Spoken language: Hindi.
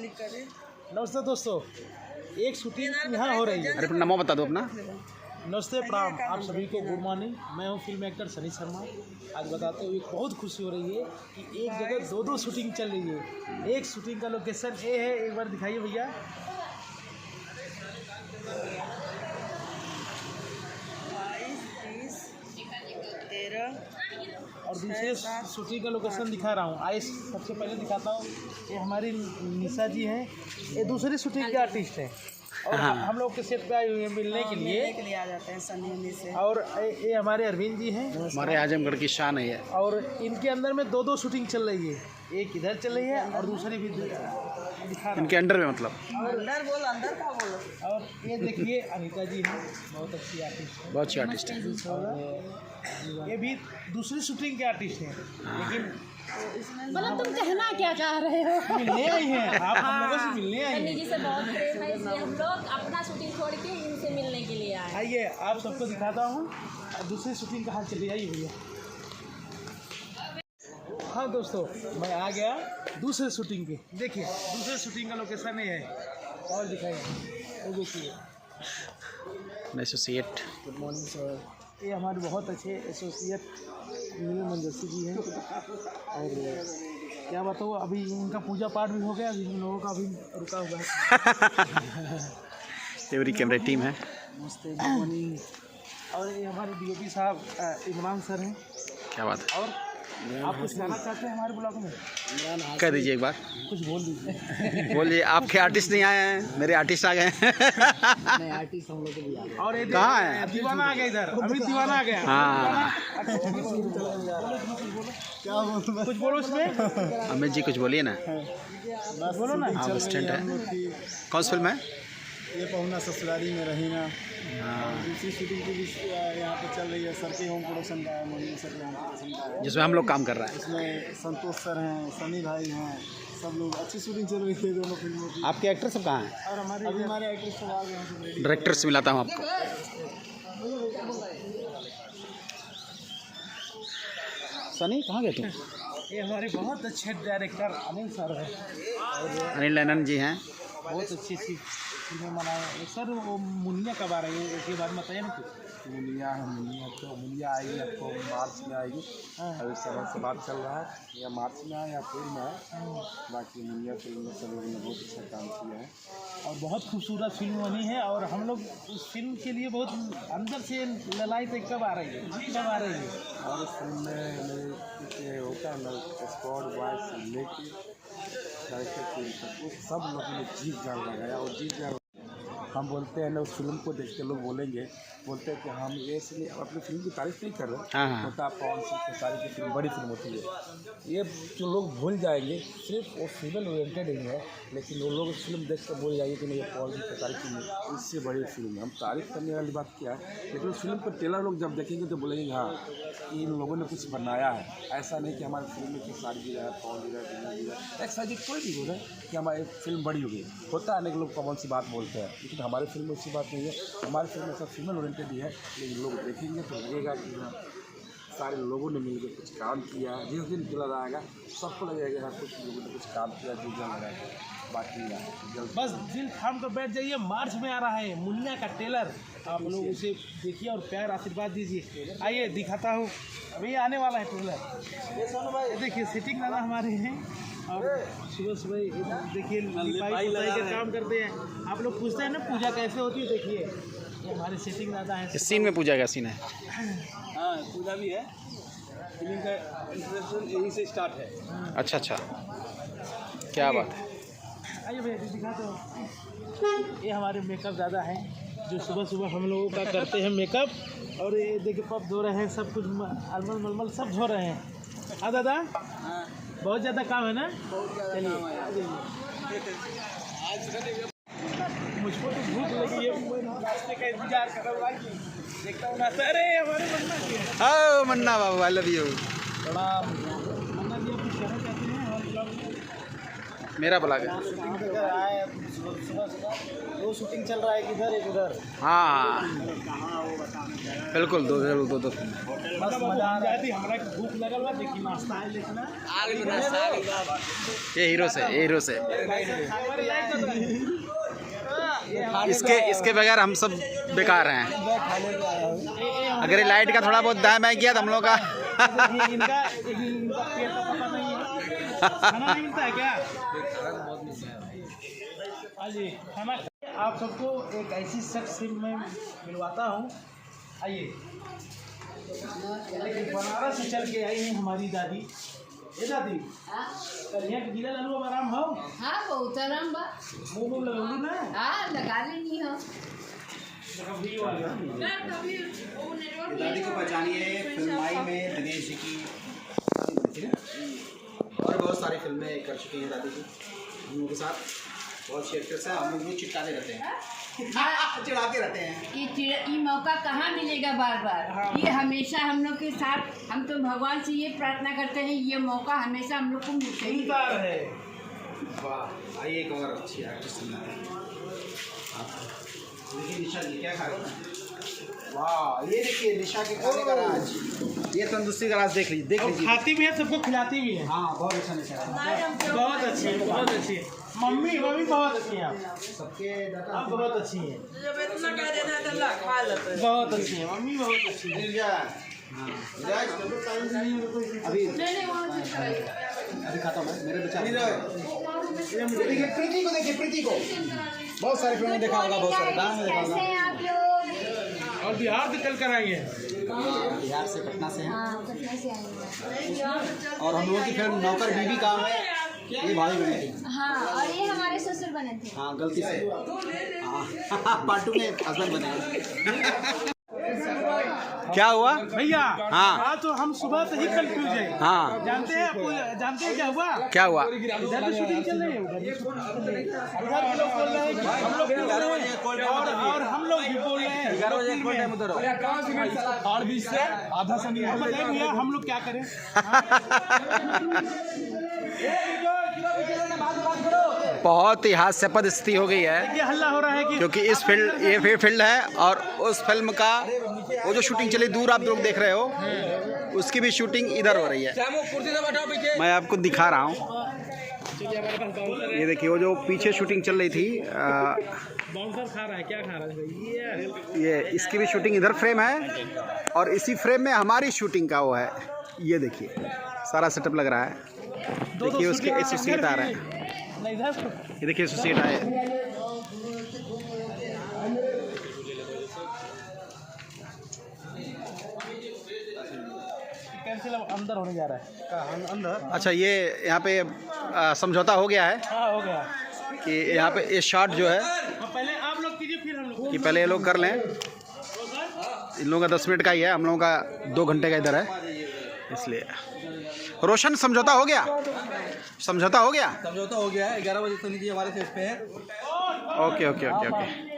क्लिक करें। नमस्ते दोस्तों, एक शूटिंग यहाँ हो रही है। अरे अपना नाम बता दो अपना। नमस्ते प्रणाम आप सभी को, गुड मॉर्निंग। मैं हूँ फिल्म एक्टर सनी शर्मा। आज बताते हुए बहुत खुशी हो रही है कि एक जगह दो शूटिंग चल रही है। एक शूटिंग का लोकेशन ए है, एक बार दिखाइए भैया। 22, 30, 13 और दूसरे शूटिंग का लोकेशन दिखा रहा हूँ। आइए सबसे पहले दिखाता हूँ। ये हमारी निशा जी हैं, ये दूसरी शूटिंग के आर्टिस्ट हैं और हम लोग के सेट पे आए हुए हैं मिलने के लिए आ जाते हैं सनी से। और ये हमारे अरविंद जी हैं, हमारे आजमगढ़ की शान है ये। और इनके अंदर में दो शूटिंग चल रही है। एक इधर चल रही है और दूसरी भी दिखा रहा हूं। इनके अंडर में मतलब। अंदर बोल, अंदर का बोलो। और ये देखिए अनीता जी हैं, बहुत अच्छी आर्टिस्ट हैं। बहुत अच्छी आर्टिस्ट है। और ये भी दूसरी शूटिंग के आर्टिस्ट हैं, लेकिन मतलब तुम कहना क्या चाह रहे हो? मिलने आई हैं आप, हम लोगों से मिलने आई सनी हैं। जी से बहुत प्रेम है, इसलिए हम लोग अपना शूटिंग छोड़ के इनसे मिलने के लिए आए। आइए आप सबको दिखाता हूँ दूसरी शूटिंग कहाँ चली। आइए भैया। हाँ दोस्तों, मैं आ गया दूसरे शूटिंग के। देखिए दूसरे शूटिंग का लोकेशन ये है, और दिखाइए। ये देखिए, एसोसिएट। Good morning sir. ये हमारे बहुत अच्छे एसोसिएट न्यू मंजसी जी हैं। और क्या बताओ, अभी इनका पूजा पाठ भी हो गया, अभी हम लोगों का अभी रुका हुआ है। एवरी कैमरा टीम है। नमस्ते, गुड मॉर्निंग। और ये हमारे डीओपी साहब इमरान सर हैं। क्या बात है। और आप कुछ कहना चाहते हैं हमारे ब्लॉग में? कह दीजिए एक बार। कुछ बोल दीजिए। बोलिए, आपके आर्टिस्ट नहीं आए हैं, मेरे आर्टिस्ट आ गए हैं। आर्टिस्ट हम लोग भी आ गए। और ये कहाँ है? दीवाना आ गया इधर, अभी दीवाना आ गया। हाँ, क्या बोल, कुछ बोलो इसमें। अमित जी कुछ बोलिए ना। बोलो ना। हाँ, स्टैंड है। कौन सी फिल्म है? ये पहुना ससुरारी में रही ना। हाँ, दूसरी शूटिंग की भी यहाँ पे चल रही है। सर के होम प्रोडक्शन का है, मोहिनी सर के होम प्रोडक्शन का है, जिसमें हम लोग काम कर रहे हैं। इसमें संतोष सर हैं, सनी भाई हैं, सब लोग। अच्छी शूटिंग चल रही है दोनों फिल्मों की। आपके एक्टर सब कहाँ हैं? और अभी हमारे एक्ट्रेस सब आ गए हैं, सब रेडी। डायरेक्टर से मिलाता हूँ आपको। सनी कहाँ गए तुम? ये हमारे बहुत अच्छे डायरेक्टर अनिल सर हैं। अनिल नैनन जी हैं। बहुत अच्छी फिल्में बनाए सर। वो मुनिया कब आ रही है, इसके बारे में बताइए ना कुछ। मुनिया है, मुनिया आएगी आपको मार्च में आएगी। अभी समय से बात चल रहा है, या मार्च में है या अप्रैल में है। बाकी मुनिया फिल्म में सब लोगों ने बहुत अच्छा काम किया है और बहुत खूबसूरत फिल्म बनी है। और हम लोग उस फिल्म के लिए बहुत अंदर से ललाई थे, कब आ रही है, कब आ रही है। और इस फिल्म में मेरे होता है ना, स्क्वाड बॉय से लेके डायरेक्टर टीम तक, वो सब लोगों ने जी जान लगाया। और जी जान हम बोलते हैं ना, उस फिल्म को देख के लोग बोलते हैं कि हम ये इसलिए अपनी फिल्म की तारीफ नहीं कर रहे। हाँ। होता पवन सिंह खेसारी की फिल्म बड़ी फिल्म होती है। ये जो लोग भूल जाएंगे, सिर्फ वो फीमेल ओरिएंटेड ही है, लेकिन वो लोग उस फिल्म देख कर भूल जाएंगे कि नहीं, ये पवन सिंह खेसारी की इससे बड़ी फिल्म है। हम तारीफ करने वाली बात क्या है, लेकिन उस फिल्म को ट्रेलर लोग जब देखेंगे तो बोलेंगे हाँ इन लोगों ने कुछ बनाया है। ऐसा नहीं कि हमारी फिल्म में खेसारी जी रहा है, पवन जी रहा है, एक साइड कोई भी हो रहा है कि हमारी फिल्म बड़ी हो गई। होता है अनेक लोग कॉमन सी बात बोलते हैं, लेकिन हमारी फिल्म में ऐसी बात नहीं है। हमारी फिल्म में सब फीमेल ओरिएंटेड ही है, लेकिन लोग देखेंगे तो लगेगा कि हाँ सारे लोगों ने मिलकर कुछ काम किया। जिस दिन ट्रेलर आएगा सबको लगेगा हाँ कुछ लोगों ने कुछ काम किया, दिल लगाया। बाकी बस दिल थाम कर बैठ जाइए, मार्च में आ रहा है मुनिया का ट्रेलर। आप लोग उसे देखिए और प्यार आशीर्वाद दीजिए। आइए दिखाता हूँ, अभी आने वाला है ट्रेलर। ये देखिए सेटिंग दादा हमारे हैं, और सुबह सुबह देखिए लिपाई का काम करते हैं। आप लोग पूछते हैं ना पूजा कैसे होती है, देखिए ये हमारे सेटिंग दादा है। इस सीन में पूजा का सीन है। हाँ पूजा भी है, फिल्म का इंट्रोडक्शन यहीं से स्टार्ट है। अच्छा अच्छा, क्या बात है। आइए भैया दिखाते हो। ये हमारे मेकअप दादा हैं, जो सुबह सुबह हम लोगों का करते हैं मेकअप। और ये देखिए पप धो रहे हैं, सब कुछ अलमल मलमल सब धो रहे हैं। हाँ दादा, बहुत ज़्यादा काम है ना। चलिए मुझको तो भूख लगी है, मैं रास्ते का इंतजार कर रहा हूँ, देखता हूँ ना। अरे हमारे मन्ना जी हैं। हाँ मन्ना बाबू, आई लव यू। बड़ा मन्ना जी, आप कुछ कहना चाहते हैं हमारे ब्लॉग में? मेरा ब्लॉग है। दो शूटिंग चल रहा है, इधर एक उधर। हाँ बिल्कुल, दो फिल्म। बस मजा आ रहा है। हमरा के भूख लगल बा, देखी नाश्ता है देखना। ये हीरो से इसके बगैर हम सब बेकार हैं। अगर ये लाइट का थोड़ा बहुत दाएं बाएं किया तो हम लोग का इनका पेट का पता नहीं है। खाना नहीं मिलता है क्या? हाँ जी, खाना। आप सबको एक ऐसी शख्स से मैं मिलवाता हूँ। आइए, बनारस से चल के आई हैं हमारी दादी। ये दादी, कलिया के गिला लालू अब आराम हो? हाँ बहुत आराम बा। मुँह लगौली ना? हाँ लगा लेनी हो। दादी को पहचानिए, फिल्माई में दिनेश जी की और बहुत सारी फिल्में कर चुकी हैं दादी जी हम लोगों के साथ। बहुत अच्छी एक्ट्रेस है, हम लोग भी चिपकाते रहते हैं, चिढ़ाते रहते हैं। ये मौका कहाँ मिलेगा बार बार। ये हमेशा हम लोग के साथ, हम तो भगवान से ये प्रार्थना करते हैं ये मौका हमेशा हम लोग को मिलता ही है। वाह, आइए एक और अच्छी एक्ट्रेस देखिए निशा जी क्या खा रही हैं। वाह, ये देखिए निशा के खाने का राज, ये तंदुरुस्ती का राज देख लीजिए। खाती भी है, सबको खिलाती भी है। हाँ बहुत अच्छा निशा है, बहुत अच्छी है, बहुत अच्छी है। मम्मी बहुत अच्छी हैं आप। सबके आप बहुत अच्छी हैं, जब इतना कह देना तो ला खा लेते हैं। बहुत अच्छी है मम्मी, बहुत अच्छी है। अभी खाता हूँ मैं, मेरे बेचारे देखिए प्रीति को, देखिए प्रीति को बहुत सारी फिल्में देखा होगा, बहुत सारे गाँव में देखा होगा। और बिहार से चल कर आई है। बिहार से, पटना से हैं। पटना से आएंगे। और हम लोगों की फिल्म नौकर बीबी काम है, ये भाई बने थे। हाँ और ये हमारे ससुर बने थे। हाँ गलती से, हाँ पार्ट 2 में हस्बैंड बने। क्या हुआ भैया? हाँ। आज तो हम सुबह से ही कंफ्यूज है। हाँ, जानते हैं आपको, जानते हैं क्या हुआ? क्या हुआ? इधर भी शूटिंग चल रही है, उधर भी शूटिंग चल रही है। इधर भी लोग बोल रहे हैं, हम लोग बोल रहे हैं, और हम लोग भी बोल रहे हैं। 11 बजे और 20 से आधा समय भैया, हम लोग क्या करें? बहुत ही हास्यास्पद स्थिति हो गई है, ये हल्ला हो रहा है कि क्योंकि ये फील्ड है और उस फिल्म का वो जो शूटिंग चली दूर आप लोग देख रहे हो, उसकी भी शूटिंग इधर हो रही है। मैं आपको दिखा रहा हूँ, ये देखिए वो जो पीछे शूटिंग चल रही थी, बाउंसर खा रहा है, क्या खा रहा है ये इसकी भी शूटिंग इधर फ्रेम है और इसी फ्रेम में हमारी शूटिंग का वो है। ये देखिए सारा सेटअप लग रहा है। देखिए उसके एसोसिएट आ रहे हैं, ये देखिए एसोसिएट आए। कैंसिल अंदर होने जा रहा है। अंदर? अच्छा, ये यहाँ पे समझौता हो गया है। हाँ हो गया कि यहाँ पे ये शॉट जो है पहले आप लोग कीजिए, फिर हम लोग। कि पहले ये लोग कर लें। इन लोगों का 10 मिनट का ही है, हम लोगों का 2 घंटे का इधर है, इसलिए। रोशन समझौता हो गया? समझौता हो गया है। 11 बजे तो नीचे हमारे सेट पे है। Okay okay okay okay.